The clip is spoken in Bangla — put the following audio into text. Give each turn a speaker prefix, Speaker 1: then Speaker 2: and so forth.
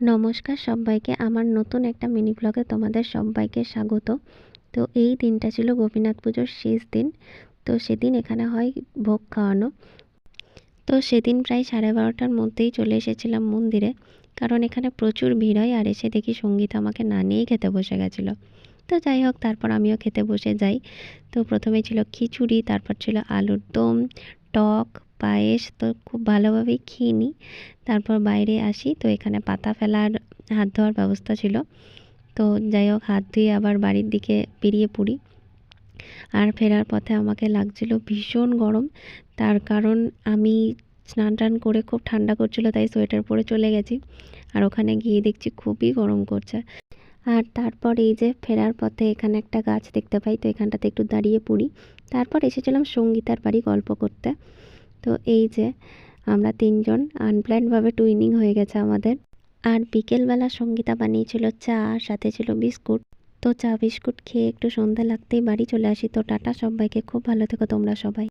Speaker 1: নমস্কার সব্বাইকে, আমার নতুন একটা মিনি ব্লগে তোমাদের সব্বাইকে স্বাগত। তো এই দিনটা ছিল গোপীনাথ পুজোর শেষ দিন। তো সেদিন এখানে হয় ভোগ খাওয়ানো। তো সেদিন প্রায় 12:30টার মধ্যেই চলে এসেছিলাম মন্দিরে, কারণ এখানে প্রচুর ভিড় হয়। আর এসে দেখি সঙ্গীতা আমাকে না নিয়েই খেতে বসে গেছিলো। তো যাই হোক, তারপর আমিও খেতে বসে যাই। তো প্রথমে ছিল খিচুড়ি, তারপর ছিল আলুর দম, টক, পায়েস। তো খুব ভালোভাবেই খেয়ে নিই। তারপর বাইরে আসি, তো এখানে পাতা ফেলার হাত ধোয়ার ব্যবস্থা ছিল। তো যাই হোক, হাত ধুয়ে আবার বাড়ির দিকে বেরিয়ে পড়ি। আর ফেরার পথে আমাকে লাগছিল ভীষণ গরম, তার কারণ আমি স্নান টান করে খুব ঠান্ডা করছিল, তাই সোয়েটার পরে চলে গেছি। আর ওখানে গিয়ে দেখছি খুবই গরম করছে। আর তারপর এই যে ফেরার পথে এখানে একটা গাছ দেখতে পাই, তো এখানটাতে একটু দাঁড়িয়ে পড়ি। তারপর এসেছিলাম সঙ্গীতার বাড়ি গল্প করতে। তো এই যে আমরা তিনজন আনপ্ল্যান্ডভাবে টুইনিং হয়ে গেছে আমাদের। আর বিকেলবেলা সঙ্গীতা বানিয়েছিল চা, সাথে ছিল বিস্কুট। তো চা বিস্কুট খেয়ে একটু সন্ধ্যা লাগতেই বাড়ি চলে আসি। তো টাটা সবাইকে, খুব ভালো থেকো তোমরা সবাই।